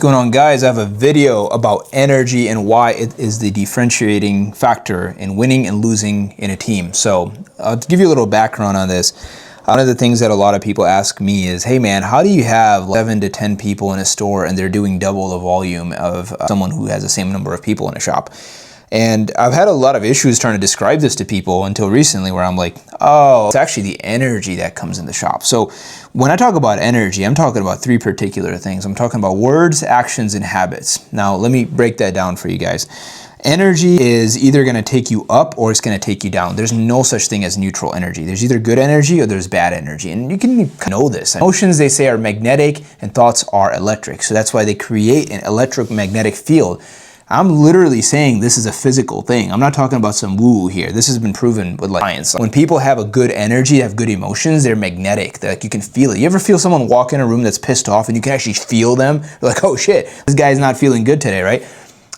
going on, guys? I have a video about energy and why it is the differentiating factor in winning and losing in a team. So to give you a little background on this, one of the things that a lot of people ask me is, hey man, how do you have 11 to 10 people in a store and they're doing double the volume of someone who has the same number of people in a shop? And I've had a lot of issues trying to describe this to people until recently, where I'm like, oh, it's actually the energy that comes in the shop. So when I talk about energy, I'm talking about three particular things. I'm talking about words, actions, and habits. Now, let me break that down for you guys. Energy is either going to take you up or it's going to take you down. There's no such thing as neutral energy. There's either good energy or there's bad energy. And you can know this. Emotions, they say, are magnetic and thoughts are electric. So that's why they create an electromagnetic field. I'm literally saying this is a physical thing. I'm not talking about some woo here. This has been proven with science. When people have a good energy, have good emotions, they're magnetic. Like, you can feel it. You ever feel someone walk in a room that's pissed off and you can actually feel them? You're like, oh shit, this guy's not feeling good today, right?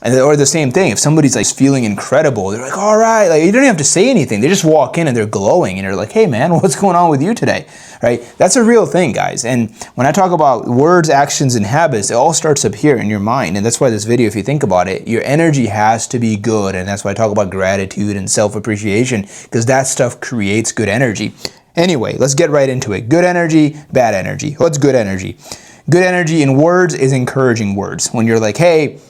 Or the same thing, if somebody's like feeling incredible, they're like, all right, like you don't even have to say anything. They just walk in and they're glowing and you're like, hey man, what's going on with you today, right? That's a real thing, guys. And when I talk about words, actions, and habits, it all starts up here in your mind. And that's why this video, if you think about it, your energy has to be good. And that's why I talk about gratitude and self-appreciation, because that stuff creates good energy. Anyway, let's get right into it. Good energy, bad energy. What's good energy? Good energy in words is encouraging words. When you're like, hey,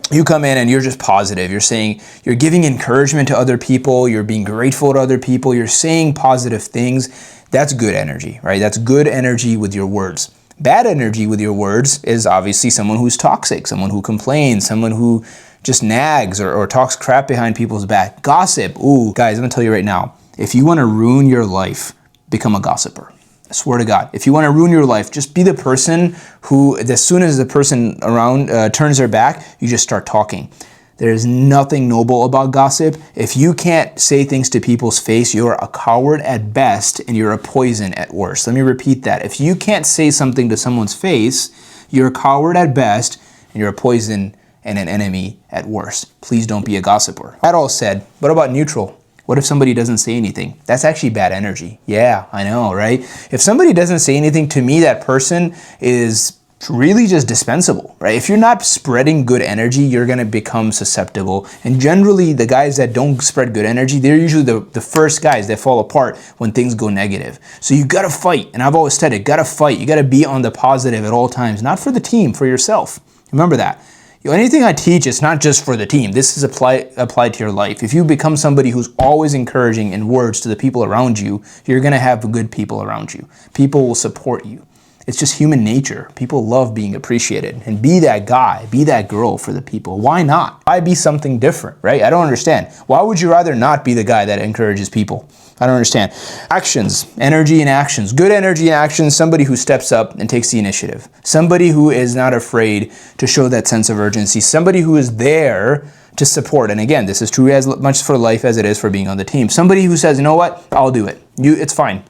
you come in and you're just positive. You're saying, you're giving encouragement to other people. You're being grateful to other people. You're saying positive things. That's good energy, right? That's good energy with your words. Bad energy with your words is obviously someone who's toxic, someone who complains, someone who just nags or talks crap behind people's back. Gossip. Ooh, guys, I'm gonna tell you right now, if you wanna ruin your life, become a gossiper. I swear to God, if you want to ruin your life, just be the person who, as soon as the person around turns their back, you just start talking. There's nothing noble about gossip. If you can't say things to people's face, you're a coward at best and you're a poison at worst. Let me repeat that. If you can't say something to someone's face, you're a coward at best and you're a poison and an enemy at worst. Please don't be a gossiper. That all said, what about neutral? What if somebody doesn't say anything? That's actually bad energy. Yeah, I know, right? If somebody doesn't say anything, to me, that person is really just dispensable, right? If you're not spreading good energy, you're gonna become susceptible. And generally, the guys that don't spread good energy, they're usually the first guys that fall apart when things go negative. So you gotta fight, and I've always said it, gotta fight. You gotta be on the positive at all times, not for the team, for yourself. Remember that. Anything I teach, it's not just for the team. This is applied to your life. If you become somebody who's always encouraging in words to the people around you, you're going to have good people around you. People will support you. It's just human nature. People love being appreciated. And be that guy, be that girl for the people. Why not? Why be something different, right? I don't understand. Why would you rather not be the guy that encourages people? I don't understand. Actions, energy and actions. Good energy and actions, somebody who steps up and takes the initiative. Somebody who is not afraid to show that sense of urgency. Somebody who is there to support. And again, this is true as much for life as it is for being on the team. Somebody who says, you know what, I'll do it. It's fine.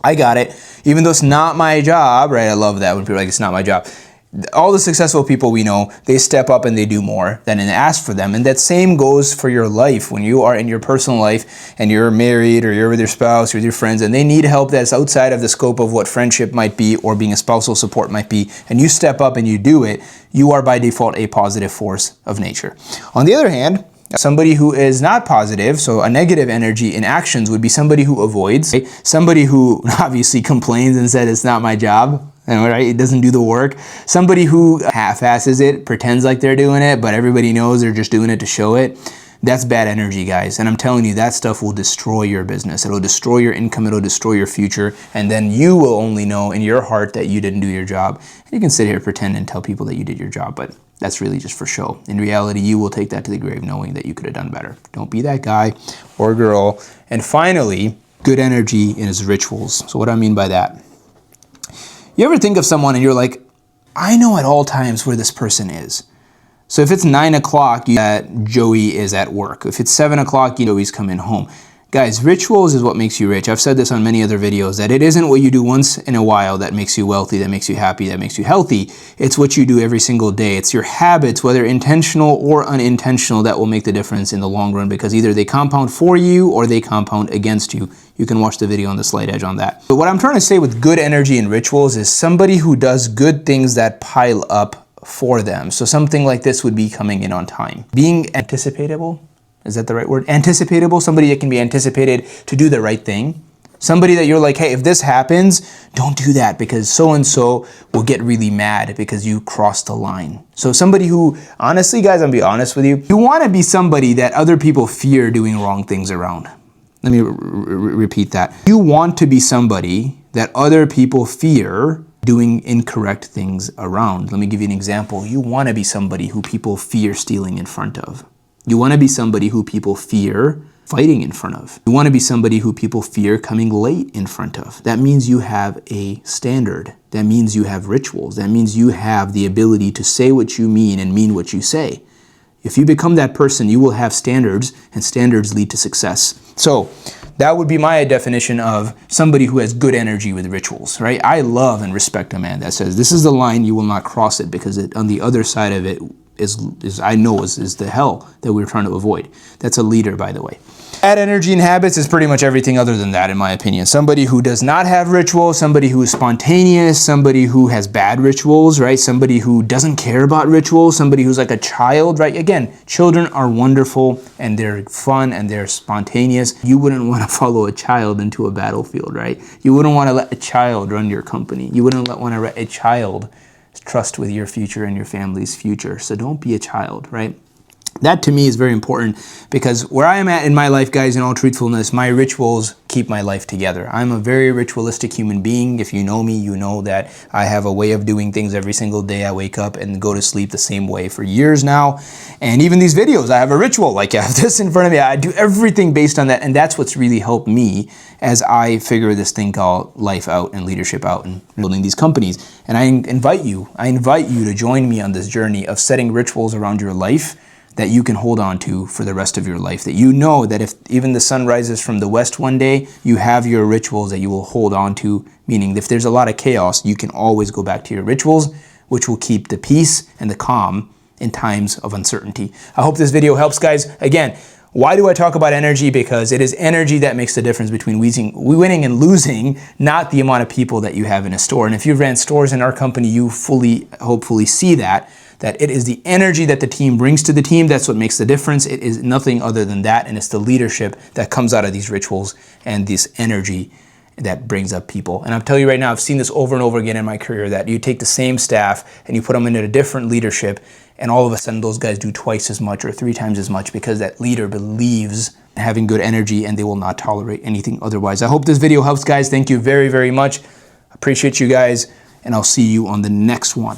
I got it. Even though it's not my job, right? I love that when people are like, it's not my job. All the successful people we know, they step up and they do more than ask for them. And that same goes for your life. When you are in your personal life and you're married or you're with your spouse or with your friends and they need help that's outside of the scope of what friendship might be or being a spousal support might be, and you step up and you do it, you are by default a positive force of nature. On the other hand, somebody who is not positive, so a negative energy in actions would be somebody who avoids, right? Somebody who obviously complains and said it's not my job, right? It doesn't do the work. Somebody who half-asses it, pretends like they're doing it, but everybody knows they're just doing it to show it. That's bad energy, guys. And I'm telling you, that stuff will destroy your business. It'll destroy your income. It'll destroy your future. And then you will only know in your heart that you didn't do your job. And you can sit here, pretend, and tell people that you did your job, but that's really just for show. In reality, you will take that to the grave knowing that you could have done better. Don't be that guy or girl. And finally, good energy in his rituals. So what do I mean by that? You ever think of someone and you're like, I know at all times where this person is. So if it's 9 o'clock, Joey is at work. If it's 7 o'clock, Joey's coming home. Guys, rituals is what makes you rich. I've said this on many other videos, that it isn't what you do once in a while that makes you wealthy, that makes you happy, that makes you healthy. It's what you do every single day. It's your habits, whether intentional or unintentional, that will make the difference in the long run, because either they compound for you or they compound against you. You can watch the video on the Slight Edge on that. But what I'm trying to say with good energy and rituals is somebody who does good things that pile up for them. So something like this would be coming in on time. Being anticipatable, is that the right word? Anticipatable, somebody that can be anticipated to do the right thing. Somebody that you're like, hey, if this happens, don't do that because so-and-so will get really mad because you crossed the line. So somebody who, honestly, guys, I'm gonna be honest with you, you wanna be somebody that other people fear doing wrong things around. Let me repeat that. You want to be somebody that other people fear doing incorrect things around. Let me give you an example. You wanna be somebody who people fear stealing in front of. You wanna be somebody who people fear fighting in front of. You want to be somebody who people fear coming late in front of. That means you have a standard. That means you have rituals. That means you have the ability to say what you mean and mean what you say. If you become that person, you will have standards, and standards lead to success. So that would be my definition of somebody who has good energy with rituals, right? I love and respect a man that says, this is the line, you will not cross it, because on the other side of it is the hell that we're trying to avoid. That's a leader, by the way. Bad energy and habits is pretty much everything other than that, in my opinion. Somebody who does not have rituals, somebody who is spontaneous, somebody who has bad rituals, right? Somebody who doesn't care about rituals, somebody who's like a child, right? Again, children are wonderful and they're fun and they're spontaneous. You wouldn't want to follow a child into a battlefield, right? You wouldn't want to let a child run your company. You wouldn't want to let a child trust with your future and your family's future. So don't be a child, right? That to me is very important because where I am at in my life, guys, in all truthfulness, my rituals keep my life together. I'm a very ritualistic human being. If you know me, you know that I have a way of doing things every single day. I wake up and go to sleep the same way for years now. And even these videos, I have a ritual. Like I have this in front of me. I do everything based on that. And that's what's really helped me as I figure this thing called life out and leadership out and building these companies. And I invite you to join me on this journey of setting rituals around your life that you can hold on to for the rest of your life. That you know that if even the sun rises from the west one day, you have your rituals that you will hold on to, meaning if there's a lot of chaos, you can always go back to your rituals, which will keep the peace and the calm in times of uncertainty. I hope this video helps, guys. Again, why do I talk about energy? Because it is energy that makes the difference between winning and losing, not the amount of people that you have in a store. And if you've ran stores in our company, you hopefully see that it is the energy that the team brings to the team. That's what makes the difference. It is nothing other than that. And it's the leadership that comes out of these rituals and this energy that brings up people. And I'll tell you right now, I've seen this over and over again in my career, that you take the same staff and you put them into a different leadership, and all of a sudden those guys do twice as much or 3 times as much because that leader believes in having good energy and they will not tolerate anything otherwise. I hope this video helps, guys. Thank you very, very much. Appreciate you guys, and I'll see you on the next one.